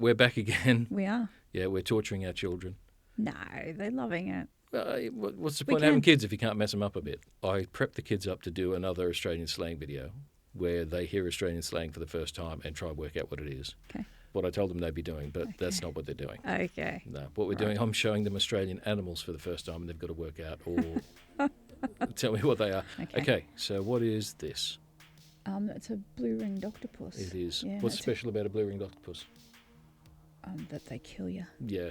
We're back again. We are. Yeah, we're torturing our children. No, they're loving it. What's the point of having kids if you can't mess them up a bit? I prepped the kids up to do another Australian slang video where they hear Australian slang for the first time and try and work out what it is. Okay. What I told them they'd be doing, but that's not what they're doing. Okay. No, what we're doing, I'm showing them Australian animals for the first time and they've got to work out or tell me what they are. Okay, so what is this? It's a blue ringed octopus. It is. Yeah, What's special about a blue ringed octopus? That they kill you. Yeah.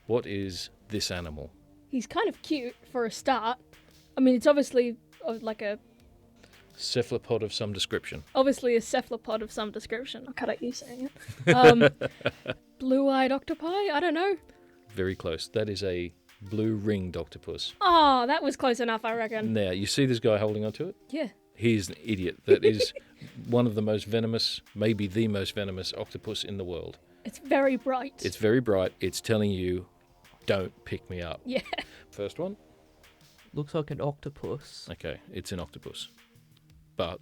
What is this animal? He's kind of cute for a start. I mean, it's obviously like a... Cephalopod of some description. Obviously a cephalopod of some description. I can't you saying it. Blue-eyed octopi? I don't know. Very close. That is a blue ringed octopus. Oh, that was close enough, I reckon. Now, you see this guy holding onto it? Yeah. He's an idiot. That is one of the most venomous, maybe the most venomous octopus in the world. It's very bright. It's very bright. It's telling you, don't pick me up. Yeah. First one? Looks like an octopus. Okay, it's an octopus. But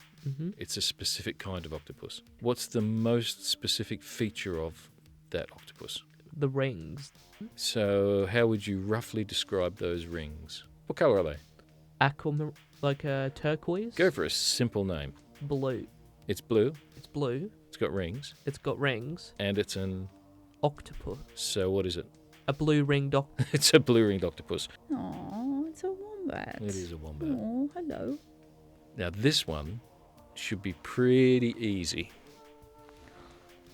it's a specific kind of octopus. What's the most specific feature of that octopus? The rings. So how would you roughly describe those rings? What colour are they? Aquamarine, like a turquoise. Go for a simple name. Blue. It's blue. It's blue. It's got rings. It's got rings. And it's an... Octopus. So what is it? A blue ringed octopus. It's a blue ringed octopus. Oh, it's a wombat. It is a wombat. Oh, hello. Now this one should be pretty easy.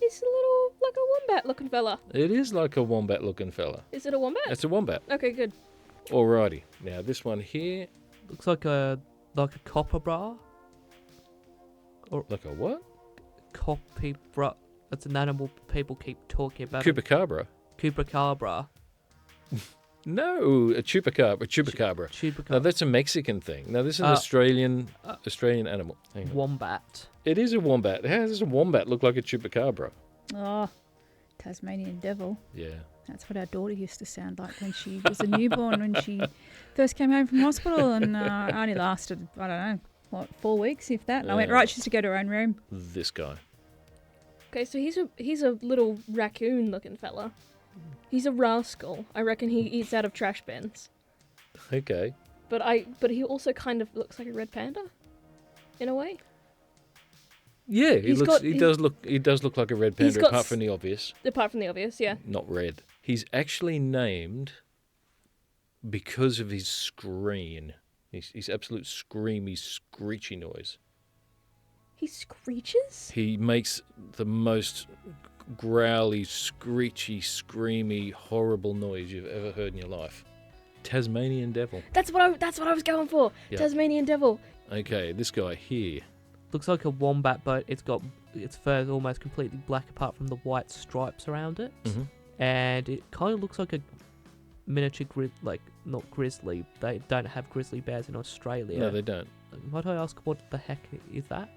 It's a little, like a wombat looking fella. It is like a wombat looking fella. Is it a wombat? That's a wombat. Okay, good. Alrighty. Now this one here... Looks like a Kookaburra. Like a what? Kookaburra. That's an animal people keep talking about. Kookaburra? Kookaburra. No, a chupacabra. Chupacabra. No, that's a Mexican thing. No, this is an Australian animal. Hang on. Wombat. It is a wombat. How does a wombat look like a chupacabra? Oh, Tasmanian Devil. Yeah. That's what our daughter used to sound like when she was a newborn, when she first came home from hospital, and only lasted, I don't know, 4 weeks, if that. And I went, right, she used to go to her own room. This guy. Okay, so he's a little raccoon looking fella. He's a rascal. I reckon he eats out of trash bins. Okay. But he also kind of looks like a red panda, in a way. Yeah, he does look like a red panda, apart from the obvious. Apart from the obvious, yeah. Not red. He's actually named because of his scream. His absolute screamy, screechy noise. He screeches? He makes the most growly, screechy, screamy, horrible noise you've ever heard in your life. Tasmanian Devil. That's what I was going for. Yep. Tasmanian Devil. Okay, this guy here. Looks like a wombat, but its fur is almost completely black apart from the white stripes around it. Mm-hmm. And it kind of looks like a miniature not grizzly. They don't have grizzly bears in Australia. No, they don't. Might I ask what the heck is that?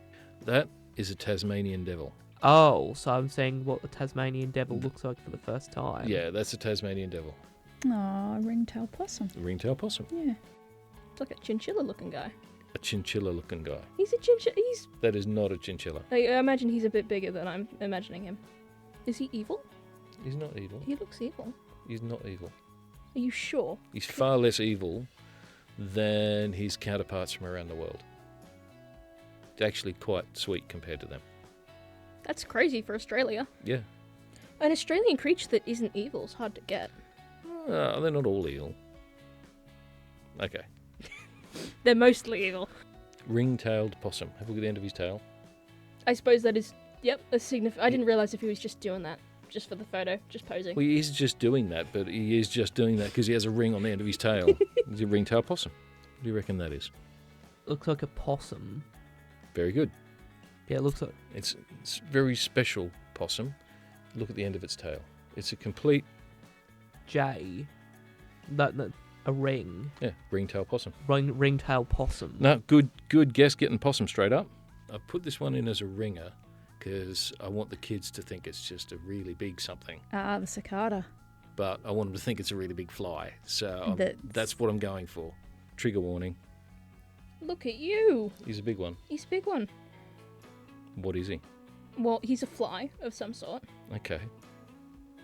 That is a Tasmanian Devil. Oh, so I'm saying what the Tasmanian Devil looks like for the first time. Yeah, that's a Tasmanian Devil. Oh, ringtail possum. Ringtail possum. Yeah. It's like a chinchilla looking guy. A chinchilla looking guy. He's a chinchilla. That is not a chinchilla. I imagine he's a bit bigger than I'm imagining him. Is he evil? He's not evil. He looks evil. He's not evil. Are you sure? He's far less evil than his counterparts from around the world. It's actually quite sweet compared to them. That's crazy for Australia. Yeah. An Australian creature that isn't evil is hard to get. They're not all evil. Okay. They're mostly evil. Ring-tailed possum. Have a look at the end of his tail. I suppose that is, a significant... I didn't realise if he was just doing that, just for the photo, just posing. Well, he is just doing that, but he is just doing that because he has a ring on the end of his tail. He's a ring-tailed possum. What do you reckon that is? Looks like a possum. Very good. Yeah, it looks like... It's very special possum. Look at the end of its tail. It's a complete... J. That a ring. Yeah, ring-tail possum. Ringtail possum. No, good guess getting possum straight up. I put this one in as a ringer because I want the kids to think it's just a really big something. The cicada. But I want them to think it's a really big fly. So that's what I'm going for. Trigger warning. Look at you. He's a big one. He's a big one. What is he? Well, he's a fly of some sort. Okay.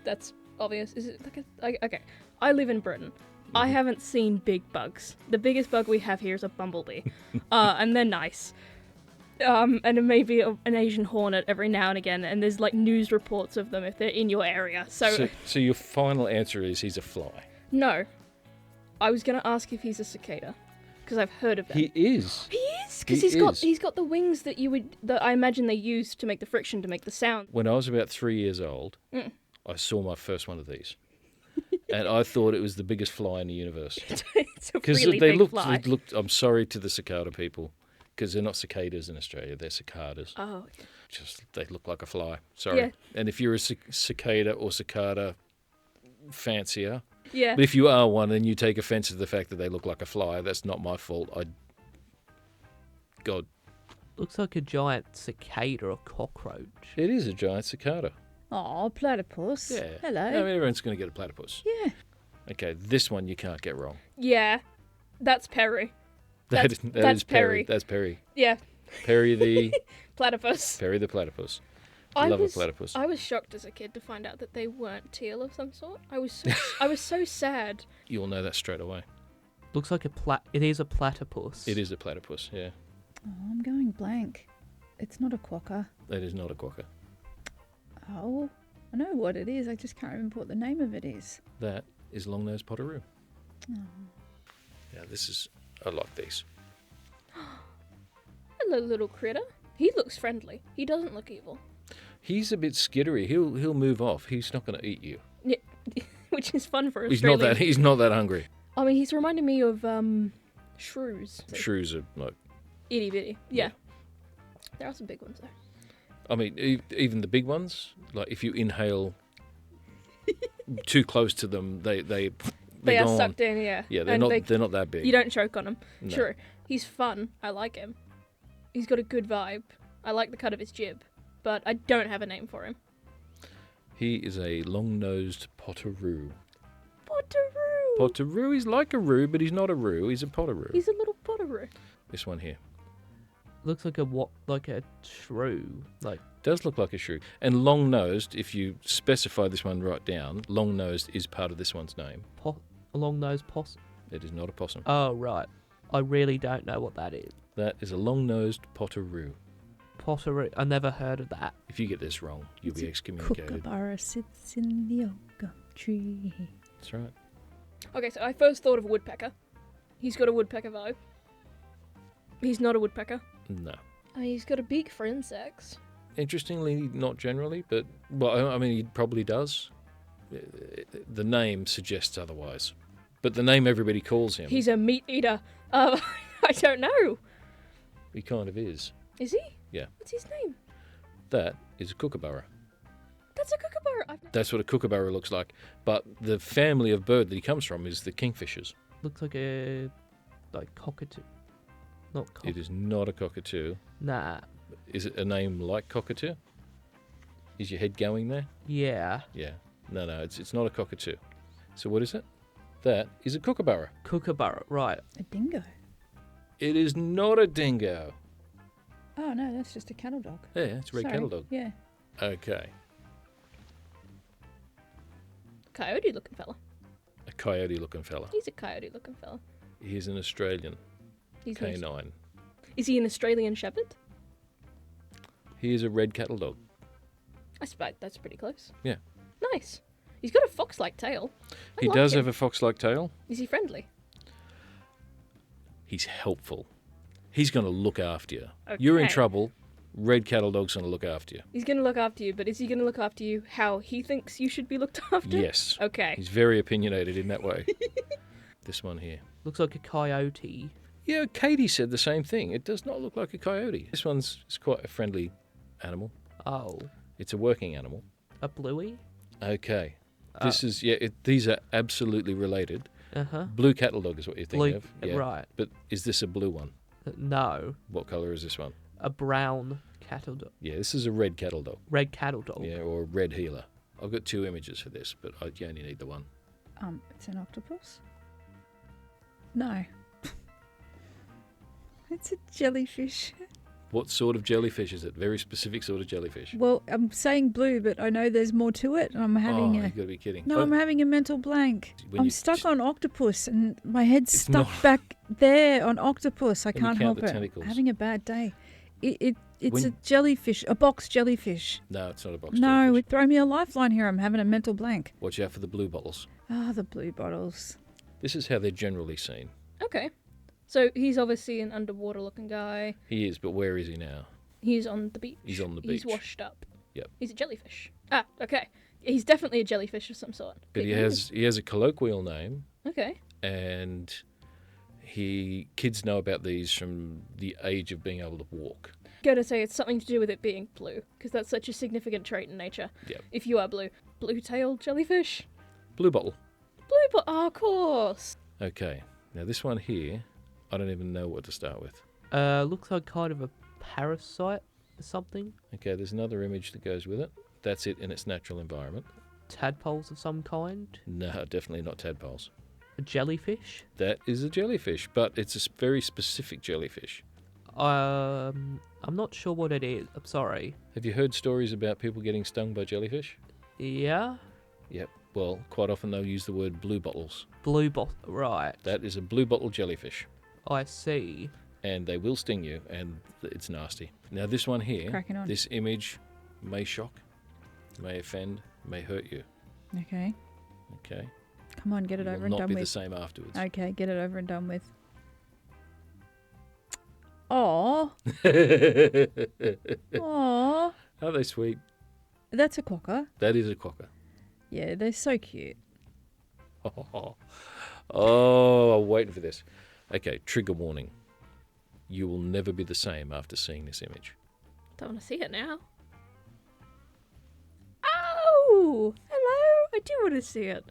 That's obvious. Is it like a... Okay. I live in Britain. I haven't seen big bugs. The biggest bug we have here is a bumblebee. And they're nice. And it may be an Asian hornet every now and again, and there's like news reports of them if they're in your area. So your final answer is he's a fly. No. I was going to ask if he's a cicada, because I've heard of them. He is. He is, because he's got the wings that I imagine they use to make the friction to make the sound. When I was about 3 years old, I saw my first one of these. And I thought it was the biggest fly in the universe. It's a really big fly. They looked, I'm sorry to the cicada people, because they're not cicadas in Australia, they're cicadas. Oh, okay. They look like a fly. Sorry. Yeah. And if you're a cicada or cicada fancier, Yeah. but if you are one and you take offence to the fact that they look like a fly, that's not my fault. God. Looks like a giant cicada or cockroach. It is a giant cicada. Oh, platypus. Yeah. Hello. I mean, everyone's going to get a platypus. Yeah. Okay, this one you can't get wrong. Yeah. That's Perry. That's Perry. Perry. That's Perry. Yeah. Perry the Platypus. Perry the platypus. I Love was, a platypus. I was shocked as a kid to find out that they weren't teal of some sort. I was so sad. You'll know that straight away. Looks like it is a platypus. It is a platypus, yeah. Oh, I'm going blank. It's not a quokka. That is not a quokka. Oh, I know what it is. I just can't remember what the name of it is. That is long-nosed Potter Roo. Oh. Yeah, I like these. Hello, little critter. He looks friendly. He doesn't look evil. He's a bit skittery. He'll move off. He's not going to eat you. Yeah, which is fun for Australia. He's not that hungry. I mean, he's reminding me of shrews. Shrews are like... Itty bitty. Yeah. There are some big ones though. I mean, even the big ones, like if you inhale too close to them, they are go sucked on. in, yeah. Yeah, they're not that big. You don't choke on him. No. True. He's fun. I like him. He's got a good vibe. I like the cut of his jib, but I don't have a name for him. He is a long-nosed Potter Roo. Potter Roo. Potter Roo. He's like a roo, but he's not a roo. He's a Potter Roo. He's a little Potter Roo. This one here. Looks like a shrew. Does look like a shrew. And long-nosed, if you specify this one right down, long-nosed is part of this one's name. A long-nosed possum. It is not a possum. Oh, right. I really don't know what that is. That is a long-nosed Potter Roo. Potter Roo. I never heard of that. If you get this wrong, you'll be It's a excommunicated. Kookaburra sits in the oak tree. That's right. Okay, so I first thought of a woodpecker. He's got a woodpecker vibe. He's not a woodpecker. No. I mean, he's got a beak for insects. Interestingly, not generally, but, well, I mean, he probably does. The name suggests otherwise. But the name everybody calls him, He's a meat eater. I don't know. he kind of is. Is he? Yeah. What's his name? That is a Kookaburra. That's a kookaburra. That's what a Kookaburra looks like. But the family of bird that he comes from is the kingfishers. Looks like a cockatoo. Not cockatoo. It is not a cockatoo. Nah. Is it a name like cockatoo? Is your head going there? Yeah. Yeah. No, it's not a cockatoo. So what is it? That is a Kookaburra. Kookaburra, right. A dingo. It is not a dingo. Oh, no, that's just a cattle dog. Yeah, it's a red Sorry. cattle dog. Yeah. Okay. Coyote looking fella. A coyote-looking fella. He's a coyote looking fella. He's an Australian He's canine. Is he an Australian shepherd? He is a red cattle dog. I suppose that's pretty close. Yeah. Nice. He's got a fox-like tail. He does have a fox-like tail. Is he friendly? He's helpful. He's going to look after you. You're in Okay. trouble. Red cattle dog's going to look after you. He's going to look after you, but is he going to look after you how he thinks you should be looked after? Yes. Okay. He's very opinionated in that way. This one here. Looks like a coyote. Yeah, Katie said the same thing. It does not look like a coyote. This one's quite a friendly animal. Oh. It's a working animal. A bluey? Okay. This is, these are absolutely related. Uh-huh. Blue cattle dog is what you're thinking Blue, of. Yeah. right. But is this a blue one? No. What colour is this one? A brown cattle dog. Yeah, this is a red cattle dog. Red cattle dog. Yeah, or a red heeler. I've got two images for this, but you only need the one. It's an octopus? No. It's a jellyfish. What sort of jellyfish is it? Very specific sort of jellyfish. Well, I'm saying blue, but I know there's more to it. And I'm having You've got to be kidding. No, I'm having a mental blank. When I'm you stuck on octopus, and my head's It's stuck not- back there on octopus. I When you can't count help the it. tentacles. Having a bad day. It's When- a jellyfish, a box jellyfish. No, it's not a box No, jellyfish. throw me a lifeline here. I'm having a mental blank. Watch out for the blue bottles. Ah, the blue bottles. This is how they're generally seen. Okay. So he's obviously an underwater-looking guy. He is, but where is he now? He's on the beach. He's on the He's beach. washed up. Yep. He's a jellyfish. Ah, okay. He's definitely a jellyfish of some sort. But he has a colloquial name, Okay. and kids know about these from the age of being able to walk. Gotta say, it's something to do with it being blue, because that's such a significant trait in nature. Yep. If you are blue. Blue-tailed jellyfish? Blue bottle. Oh, of course. Okay. Now this one here, I don't even know what to start with. Looks like kind of a parasite or something. Okay, there's another image that goes with it. That's it in its natural environment. Tadpoles of some kind. No, definitely not tadpoles. A jellyfish. That is a jellyfish, but it's a very specific jellyfish. I'm not sure what it is. I'm sorry. Have you heard stories about people getting stung by jellyfish? Yeah. Yep. Well, quite often they'll use the word blue bottles. Blue bottle. Right. That is a blue bottle jellyfish. I see. And they will sting you, and it's nasty. Now this one here, Cracking on. this image may shock, may offend, may hurt you. Okay. Okay? Come on, get it It over will and not done be the with. same afterwards. Okay, get it over and done with. Aw. Aw. Are they sweet? That's a quokka. That is a quokka. Yeah, they're so cute. Oh, I'm waiting for this. Okay, trigger warning. You will never be the same after seeing this image. Don't want to see it now. Oh! Hello! I do want to see it.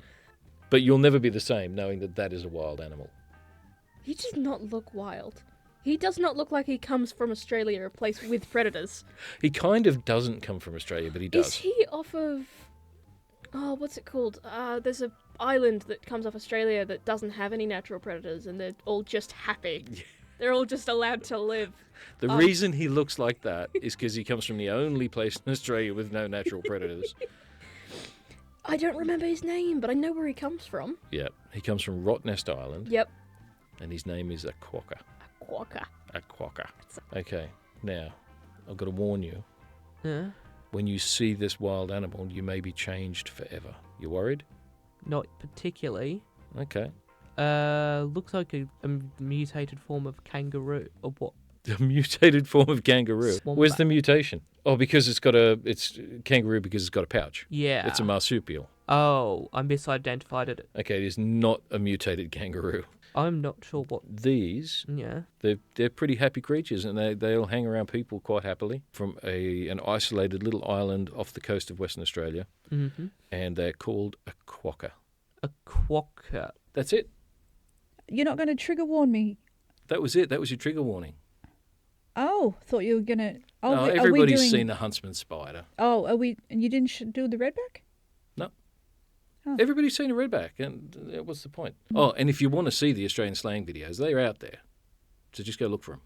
But you'll never be the same knowing that that is a wild animal. He does not look wild. He does not look like he comes from Australia, a place with predators. He kind of doesn't come from Australia, but he does. Is he off of... Oh, what's it called? There's a island that comes off Australia that doesn't have any natural predators, and they're all just happy. They're all just allowed to live. The reason he looks like that is because he comes from the only place in Australia with no natural predators. I don't remember his name, but I know where he comes from. Yep, he comes from Rottnest Island, Yep. and his name is a quokka. Quokka. A quokka. Okay, now, I've got to warn you. Yeah. When you see this wild animal, you may be changed forever. You worried? Not particularly. Okay. Looks like a mutated form of kangaroo. Or what? A mutated form of kangaroo. Wombat. Where's the mutation? Oh, because it's kangaroo because it's got a pouch. Yeah. It's a marsupial. Oh, I misidentified it. Okay, it is not a mutated kangaroo. I'm not sure what. These, Yeah. they're pretty happy creatures, and they'll hang around people quite happily from an isolated little island off the coast of Western Australia, Mm-hmm. and they're called a quokka. A quokka. That's it. You're not going to trigger warn me. That was it. That was your trigger warning. Oh, thought you were going to... Oh, No, are we everybody's doing... seen the Huntsman spider. Oh, are we... And you didn't do the redback? Oh. Everybody's seen a redback, and what's the point? Oh, and if you want to see the Australian slang videos, they're out there. So just go look for them.